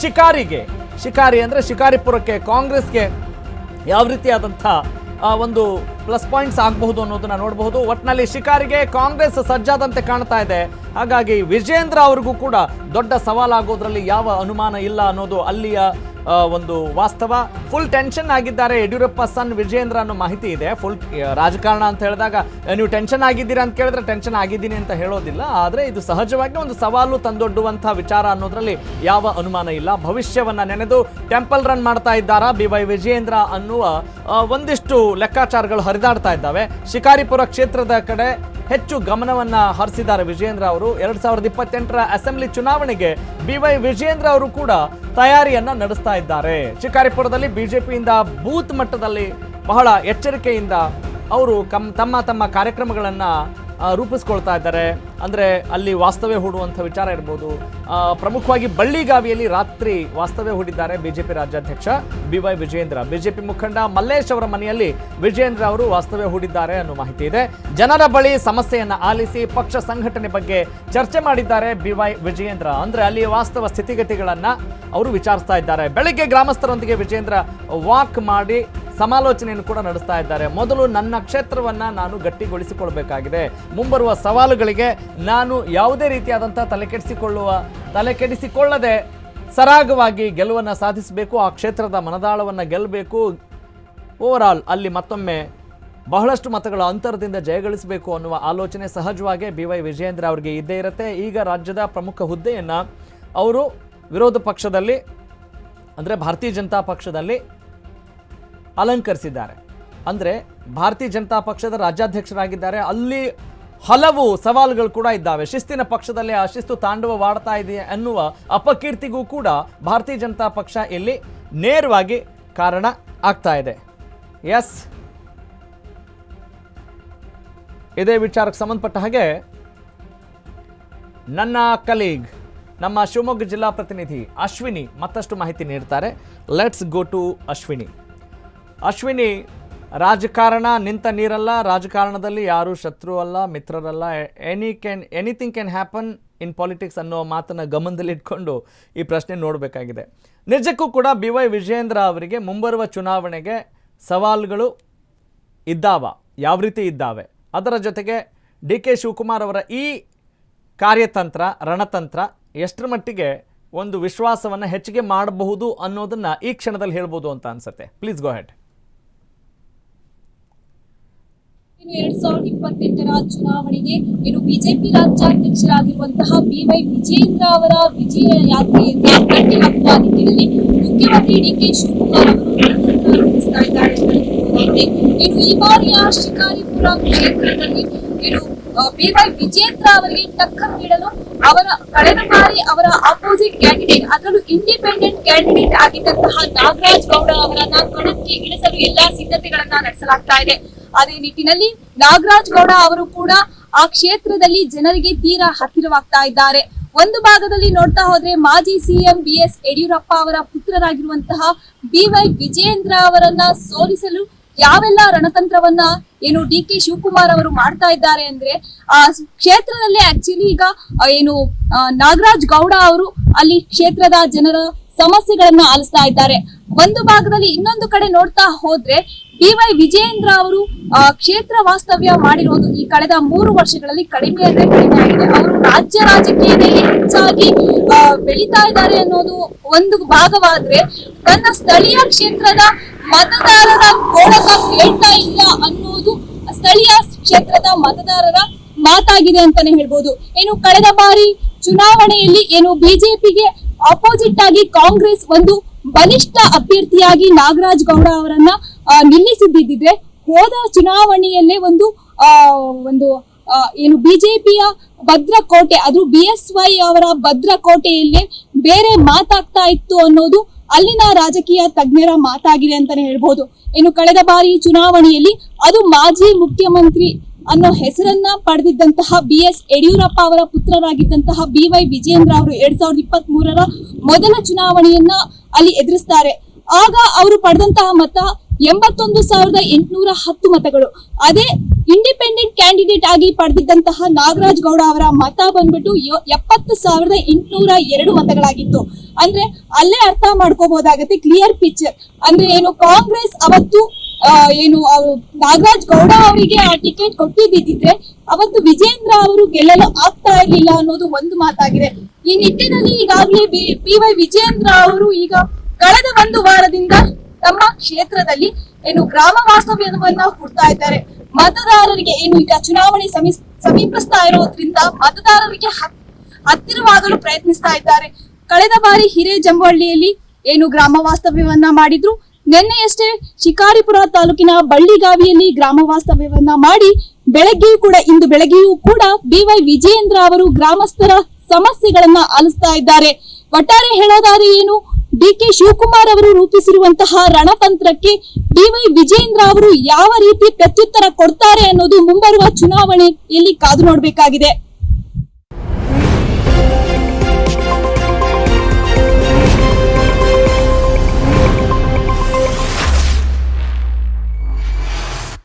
ಶಿಕಾರಿ ಅಂದರೆ ಶಿಕಾರಿಪುರಕ್ಕೆ ಕಾಂಗ್ರೆಸ್ಗೆ ಯಾವ ರೀತಿಯಾದಂಥ ಒಂದು ಪ್ಲಸ್ ಪಾಯಿಂಟ್ಸ್ ಆಗಬಹುದು ಅನ್ನೋದನ್ನ ನೋಡಬಹುದು. ಒಟ್ಟಿನಲ್ಲಿ ಶಿಕಾರಿಗೆ ಕಾಂಗ್ರೆಸ್ ಸಜ್ಜಾದಂತೆ ಕಾಣ್ತಾ ಇದೆ. ಹಾಗಾಗಿ ವಿಜೇಂದ್ರ ಅವ್ರಿಗೂ ಕೂಡ ದೊಡ್ಡ ಸವಾಲಾಗೋದ್ರಲ್ಲಿ ಯಾವ ಅನುಮಾನ ಇಲ್ಲ ಅನ್ನೋದು ಅಲ್ಲಿಯ ಒಂದು ವಾಸ್ತವ. ಫುಲ್ ಟೆನ್ಷನ್ ಆಗಿದ್ದಾರೆ ಯಡಿಯೂರಪ್ಪ ಸನ್ ವಿಜೇಂದ್ರ ಅನ್ನೋ ಮಾಹಿತಿ ಇದೆ. ಫುಲ್ ರಾಜಕಾರಣ ಅಂತ ಹೇಳಿದಾಗ ನೀವು ಟೆನ್ಷನ್ ಆಗಿದ್ದೀರಾ ಅಂತ ಕೇಳಿದ್ರೆ ಟೆನ್ಷನ್ ಆಗಿದ್ದೀನಿ ಅಂತ ಹೇಳೋದಿಲ್ಲ. ಆದರೆ ಇದು ಸಹಜವಾಗಿ ಒಂದು ಸವಾಲು ತಂದೊಡ್ಡುವಂಥ ವಿಚಾರ ಅನ್ನೋದ್ರಲ್ಲಿ ಯಾವ ಅನುಮಾನ ಇಲ್ಲ. ಭವಿಷ್ಯವನ್ನ ನೆನೆದು ಟೆಂಪಲ್ ರನ್ ಮಾಡ್ತಾ ಇದ್ದಾರಾ BY ವಿಜೇಂದ್ರ ಅನ್ನುವ ಒಂದಿಷ್ಟು ಲೆಕ್ಕಾಚಾರಗಳು ಹರಿದಾಡ್ತಾ ಇದ್ದಾವೆ. ಶಿಕಾರಿಪುರ ಕ್ಷೇತ್ರದ ಕಡೆ ಹೆಚ್ಚು ಗಮನವನ್ನ ಹರಿಸಿದ್ದಾರೆ ವಿಜೇಂದ್ರ ಅವರು. 2028ರ ಅಸೆಂಬ್ಲಿ ಚುನಾವಣೆಗೆ BY ವಿಜೇಂದ್ರ ಅವರು ಕೂಡ ತಯಾರಿಯನ್ನ ನಡೆಸ್ತಾ ಇದ್ದಾರೆ. ಶಿಕಾರಿಪುರದಲ್ಲಿ ಬಿಜೆಪಿಯಿಂದ ಬೂತ್ ಮಟ್ಟದಲ್ಲಿ ಬಹಳ ಎಚ್ಚರಿಕೆಯಿಂದ ಅವರು ತಮ್ಮ ಕಾರ್ಯಕ್ರಮಗಳನ್ನ ರೂಪಿಸ್ಕೊಳ್ತಾ ಇದ್ದಾರೆ. ಅಂದರೆ ಅಲ್ಲಿ ವಾಸ್ತವ್ಯ ಹೂಡುವಂಥ ವಿಚಾರ ಇರ್ಬೋದು. ಪ್ರಮುಖವಾಗಿ ಬಳ್ಳಿಗಾವಿಯಲ್ಲಿ ರಾತ್ರಿ ವಾಸ್ತವ್ಯ ಹೂಡಿದ್ದಾರೆ ಬಿಜೆಪಿ ರಾಜ್ಯಾಧ್ಯಕ್ಷ BY ವಿಜೇಂದ್ರ. ಬಿಜೆಪಿ ಮುಖಂಡ ಮಲ್ಲೇಶ್ ಅವರ ಮನೆಯಲ್ಲಿ ವಿಜೇಂದ್ರ ಅವರು ವಾಸ್ತವ್ಯ ಹೂಡಿದ್ದಾರೆ ಅನ್ನೋ ಮಾಹಿತಿ ಇದೆ. ಜನರ ಬಳಿ ಸಮಸ್ಯೆಯನ್ನು ಆಲಿಸಿ ಪಕ್ಷ ಸಂಘಟನೆ ಬಗ್ಗೆ ಚರ್ಚೆ ಮಾಡಿದ್ದಾರೆ BY ವಿಜೇಂದ್ರ. ಅಂದರೆ ಅಲ್ಲಿ ವಾಸ್ತವ ಸ್ಥಿತಿಗತಿಗಳನ್ನು ಅವರು ವಿಚಾರಿಸ್ತಾ ಇದ್ದಾರೆ. ಬೆಳಗ್ಗೆ ಗ್ರಾಮಸ್ಥರೊಂದಿಗೆ ವಿಜೇಂದ್ರ ವಾಕ್ ಮಾಡಿ ಸಮಾಲೋಚನೆಯನ್ನು ಕೂಡ ನಡೆಸ್ತಾ ಇದ್ದಾರೆ. ಮೊದಲು ನನ್ನ ಕ್ಷೇತ್ರವನ್ನು ನಾನು ಗಟ್ಟಿಗೊಳಿಸಿಕೊಳ್ಬೇಕಾಗಿದೆ. ಮುಂಬರುವ ಸವಾಲುಗಳಿಗೆ ನಾನು ಯಾವುದೇ ರೀತಿಯಾದಂಥ ತಲೆಕೆಡಿಸಿಕೊಳ್ಳದೆ ಸರಾಗವಾಗಿ ಗೆಲುವನ್ನು ಸಾಧಿಸಬೇಕು. ಆ ಕ್ಷೇತ್ರದ ಮನದಾಳವನ್ನು ಗೆಲ್ಲಬೇಕು. ಓವರಾಲ್ ಅಲ್ಲಿ ಮತ್ತೊಮ್ಮೆ ಬಹಳಷ್ಟು ಮತಗಳ ಅಂತರದಿಂದ ಜಯಗಳಿಸಬೇಕು ಅನ್ನುವ ಆಲೋಚನೆ ಸಹಜವಾಗಿ BY ವಿಜೇಂದ್ರ ಅವರಿಗೆ ಇದ್ದೇ ಇರುತ್ತೆ. ಈಗ ರಾಜ್ಯದ ಪ್ರಮುಖ ಹುದ್ದೆಯನ್ನು ಅವರು ವಿರೋಧ ಪಕ್ಷದಲ್ಲಿ ಅಂದರೆ ಭಾರತೀಯ ಜನತಾ ಪಕ್ಷದಲ್ಲಿ ಅಲಂಕರಿಸಿದ್ದಾರೆ. ಅಂದರೆ ಭಾರತೀಯ ಜನತಾ ಪಕ್ಷದ ರಾಜ್ಯಾಧ್ಯಕ್ಷರಾಗಿದ್ದಾರೆ. ಅಲ್ಲಿ ಹಲವು ಸವಾಲುಗಳು ಕೂಡ ಇದ್ದಾವೆ. ಶಿಸ್ತಿನ ಪಕ್ಷದಲ್ಲಿ ಅಶಿಸ್ತು ತಾಂಡವವಾಡ್ತಾ ಇದೆ ಅನ್ನುವ ಅಪಕೀರ್ತಿಗೂ ಕೂಡ ಭಾರತೀಯ ಜನತಾ ಪಕ್ಷ ಇಲ್ಲಿ ನೇರವಾಗಿ ಕಾರಣ ಆಗ್ತಾ ಇದೆ. ಎಸ್, ಇದೇ ವಿಚಾರಕ್ಕೆ ಸಂಬಂಧಪಟ್ಟ ಹಾಗೆ ನನ್ನ ಕಲೀಗ್ ನಮ್ಮ ಶಿವಮೊಗ್ಗ ಜಿಲ್ಲಾ ಪ್ರತಿನಿಧಿ ಅಶ್ವಿನಿ ಮತ್ತಷ್ಟು ಮಾಹಿತಿ ನೀಡ್ತಾರೆ. Let's go to Ashwini. Ashwini, ರಾಜಕಾರಣ ನಿಂತ ನೀರಲ್ಲ. ರಾಜಕಾರಣದಲ್ಲಿ ಯಾರು ಶತ್ರು ಅಲ್ಲ, ಮಿತ್ರರಲ್ಲ. Anything can happen in politics ಅನ್ನೋ ಮಾತನ್ನು ಗಮನದಲ್ಲಿಟ್ಕೊಂಡು ಈ ಪ್ರಶ್ನೆ ನೋಡಬೇಕಾಗಿದೆ. ನಿಜಕ್ಕೂ ಕೂಡ BY ವಿಜೇಂದ್ರ ಅವರಿಗೆ ಮುಂಬರುವ ಚುನಾವಣೆಗೆ ಸವಾಲುಗಳು ಇದ್ದಾವ, ಯಾವ ರೀತಿ ಇದ್ದಾವೆ? ಅದರ ಜೊತೆಗೆ DK ಶಿವಕುಮಾರ್ ಅವರ ಈ ಕಾರ್ಯತಂತ್ರ, ರಣತಂತ್ರ ಎಷ್ಟರ ಮಟ್ಟಿಗೆ ಒಂದು ವಿಶ್ವಾಸವನ್ನು ಹೆಚ್ಚಿಗೆ ಮಾಡಬಹುದು ಅನ್ನೋದನ್ನು ಈ ಕ್ಷಣದಲ್ಲಿ ಹೇಳ್ಬೋದು ಅಂತ ಅನ್ಸುತ್ತೆ. Please go head. 2028ರ ಚುನಾವಣೆಗೆ ಬಿಜೆಪಿ ರಾಜ್ಯಾಧ್ಯಕ್ಷರಾಗಿರುವಂತಹ BY ವಿಜೇಂದ್ರ ಅವರ ವಿಜಯ ಯಾತ್ರೆಯನ್ನ ಕಟ್ಟಿ ಹಾಕುವ ನಿಟ್ಟಿನಲ್ಲಿ ಮುಖ್ಯಮಂತ್ರಿ DK ಶಿವಕುಮಾರ್ ಅವರು ರೂಪಿಸ್ತಾ ಇದ್ದಾರೆ. ಈ ಬಾರಿಯ ಶಿಕಾರಿಪುರ ಕ್ಷೇತ್ರದಲ್ಲಿ BY ವಿಜೇಂದ್ರ ಅವರಿಗೆ ಟಕ್ಕರ್ ನೀಡಲು ಕಳೆದ ಬಾರಿ ಅವರ ಅಪೋಸಿಟ್ ಕ್ಯಾಂಡಿಡೇಟ್, ಅದರಲ್ಲೂ ಇಂಡಿಪೆಂಡೆಂಟ್ ಕ್ಯಾಂಡಿಡೇಟ್ ಆಗಿದ್ದಂತಹ ನಾಗರಾಜ್ ಗೌಡ ಅವರನ್ನ ಕಣಕ್ಕೆ ಇಳಿಸಲು ಎಲ್ಲಾ ಸಿದ್ಧತೆಗಳನ್ನ ನಡೆಸಲಾಗ್ತಾ ಇದೆ. ಅದೇ ನಿಟ್ಟಿನಲ್ಲಿ ನಾಗರಾಜ್ ಗೌಡ ಅವರು ಕೂಡ ಆ ಕ್ಷೇತ್ರದಲ್ಲಿ ಜನರಿಗೆ ತೀರಾ ಹತ್ತಿರವಾಗ್ತಾ ಇದ್ದಾರೆ. ಒಂದು ಭಾಗದಲ್ಲಿ ನೋಡ್ತಾ ಹೋದ್ರೆ ಮಾಜಿ CM BS ಯಡಿಯೂರಪ್ಪ ಅವರ ಪುತ್ರರಾಗಿರುವಂತಹ BY ವಿಜೇಂದ್ರ ಅವರನ್ನ ಸೋಲಿಸಲು ಯಾವೆಲ್ಲ ರಣತಂತ್ರವನ್ನ DK ಶಿವಕುಮಾರ್ ಅವರು ಮಾಡ್ತಾ ಇದ್ದಾರೆ ಅಂದ್ರೆ, ಆ ಕ್ಷೇತ್ರದಲ್ಲಿ ಆಕ್ಚುಲಿ ಈಗ ನಾಗರಾಜ್ ಗೌಡ ಅವರು ಅಲ್ಲಿ ಕ್ಷೇತ್ರದ ಜನರ ಸಮಸ್ಯೆಗಳನ್ನ ಆಲಿಸ್ತಾ ಇದ್ದಾರೆ. ಒಂದು ಭಾಗದಲ್ಲಿ ಇನ್ನೊಂದು ಕಡೆ ನೋಡ್ತಾ ಹೋದ್ರೆ BY ವಿಜೇಂದ್ರ ಅವರು ಕ್ಷೇತ್ರ ವಾಸ್ತವ್ಯ ಮಾಡಿರೋದು ಈ ಕಳೆದ 3 ವರ್ಷಗಳಲ್ಲಿ ಕಡಿಮೆ ಆಗಿದೆ. ಅವರು ರಾಜ್ಯ ರಾಜಕೀಯದಲ್ಲಿ ಹೆಚ್ಚಾಗಿ ಬೆಳೀತಾ ಇದ್ದಾರೆ ಅನ್ನೋದು ಒಂದು ಭಾಗವಾದ್ರೆ, ತನ್ನ ಸ್ಥಳೀಯ ಕ್ಷೇತ್ರದ ಮತದಾರರ ಗೋಳಕ ಕೇಳ್ತಾ ಇಲ್ಲ ಅನ್ನೋದು ಸ್ಥಳೀಯ ಕ್ಷೇತ್ರದ ಮತದಾರರ ಮಾತಾಗಿದೆ ಅಂತಾನೆ ಹೇಳ್ಬೋದು. ಕಳೆದ ಬಾರಿ ಚುನಾವಣೆಯಲ್ಲಿ ಬಿಜೆಪಿಗೆ ಆಪೋಸಿಟ್ ಆಗಿ ಕಾಂಗ್ರೆಸ್ ಒಂದು ಬಲಿಷ್ಠ ಅಭ್ಯರ್ಥಿಯಾಗಿ ನಾಗರಾಜ್ ಗೌಡ ಅವರನ್ನ ನಿಲ್ಲಿಸಿದ್ದಿದ್ರೆ, ಹೋದ ಚುನಾವಣೆಯಲ್ಲೇ ಒಂದು ಬಿಜೆಪಿಯ ಭದ್ರಕೋಟೆ, ಅದು BSY ಅವರ ಭದ್ರಕೋಟೆಯಲ್ಲೇ ಬೇರೆ ಮಾತಾಗ್ತಾ ಇತ್ತು ಅನ್ನೋದು ಅಲ್ಲಿನ ರಾಜಕೀಯ ತಜ್ಞರ ಮಾತಾಗಿದೆ ಅಂತಾನೆ ಹೇಳ್ಬೋದು. ಕಳೆದ ಬಾರಿ ಚುನಾವಣೆಯಲ್ಲಿ ಅದು ಮಾಜಿ ಮುಖ್ಯಮಂತ್ರಿ ಅನ್ನೋ ಹೆಸರನ್ನ ಪಡೆದಿದ್ದಂತಹ BS ಯಡಿಯೂರಪ್ಪ ಅವರ ಪುತ್ರರಾಗಿದ್ದಂತಹ BY ವಿಜೇಂದ್ರ ಅವರು 2023ರ ಮೊದಲ ಚುನಾವಣೆಯನ್ನ ಅಲ್ಲಿ ಎದುರಿಸ್ತಾರೆ. ಆಗ ಅವರು ಪಡೆದಂತಹ ಮತ 81,810 ಮತಗಳು. ಅದೇ ಇಂಡಿಪೆಂಡೆಂಟ್ ಕ್ಯಾಂಡಿಡೇಟ್ ಆಗಿ ಪಡೆದಿದ್ದಂತಹ ನಾಗರಾಜ್ ಗೌಡ ಅವರ ಮತ ಬಂದ್ಬಿಟ್ಟು 70,802 ಮತಗಳಾಗಿತ್ತು. ಅಂದ್ರೆ ಅಲ್ಲೇ ಅರ್ಥ ಮಾಡ್ಕೋಬಹುದಾಗತ್ತೆ, ಕ್ಲಿಯರ್ ಪಿಕ್ಚರ್. ಅಂದ್ರೆ ಏನು ಕಾಂಗ್ರೆಸ್ ಅವತ್ತು ನಾಗರಾಜ್ ಗೌಡ ಅವರಿಗೆ ಆ ಟಿಕೆಟ್ ಕೊಟ್ಟಿದ್ದಿದ್ರೆ ಅವತ್ತು ವಿಜೇಂದ್ರ ಅವರು ಗೆಲ್ಲಲು ಆಗ್ತಾ ಇರ್ಲಿಲ್ಲ ಅನ್ನೋದು ಒಂದು ಮಾತಾಗಿದೆ. ಈ ನಿಟ್ಟಿನಲ್ಲಿ ಈಗಾಗಲೇ BY ವಿಜೇಂದ್ರ ಅವರು ಈಗ ಕಳೆದ ಒಂದು ವಾರದಿಂದ ತಮ್ಮ ಕ್ಷೇತ್ರದಲ್ಲಿ ಗ್ರಾಮ ವಾಸ್ತವ್ಯವನ್ನ ಹುಡ್ತಾ ಇದ್ದಾರೆ. ಮತದಾರರಿಗೆ ಈಗ ಚುನಾವಣೆ ಸಮೀಪಿಸ್ತಾ ಇರೋದ್ರಿಂದ ಮತದಾರರಿಗೆ ಹತ್ತಿರವಾಗಲು ಪ್ರಯತ್ನಿಸ್ತಾ ಇದ್ದಾರೆ. ಕಳೆದ ಬಾರಿ ಹಿರೇಜಂಬಳ್ಳಿಯಲ್ಲಿ ಗ್ರಾಮ ವಾಸ್ತವ್ಯವನ್ನ ಮಾಡಿದ್ರು. ನಿನ್ನೆಯಷ್ಟೇ ಶಿಕಾರಿಪುರ ತಾಲೂಕಿನ ಬಳ್ಳಿಗಾವಿಯಲ್ಲಿ ಗ್ರಾಮ ವಾಸ್ತವ್ಯವನ್ನ ಮಾಡಿ ಇಂದು ಬೆಳಗ್ಗೆಯೂ ಕೂಡ BY ವಿಜೇಂದ್ರ ಅವರು ಗ್ರಾಮಸ್ಥರ ಸಮಸ್ಯೆಗಳನ್ನ ಆಲಿಸ್ತಾ ಇದ್ದಾರೆ. ಒಟ್ಟಾರೆ ಹೇಳೋದಾದ್ರೆ DK ಶಿವಕುಮಾರ್ ಅವರು ರೂಪಿಸಿರುವಂತಹ ರಣತಂತ್ರಕ್ಕೆ BY ವಿಜೇಂದ್ರ ಅವರು ಯಾವ ರೀತಿ ಪ್ರತ್ಯುತ್ತರ ಕೊಡ್ತಾರೆ ಅನ್ನೋದು ಮುಂಬರುವ ಚುನಾವಣೆಯಲ್ಲಿ ಕಾದು ನೋಡಬೇಕಾಗಿದೆ.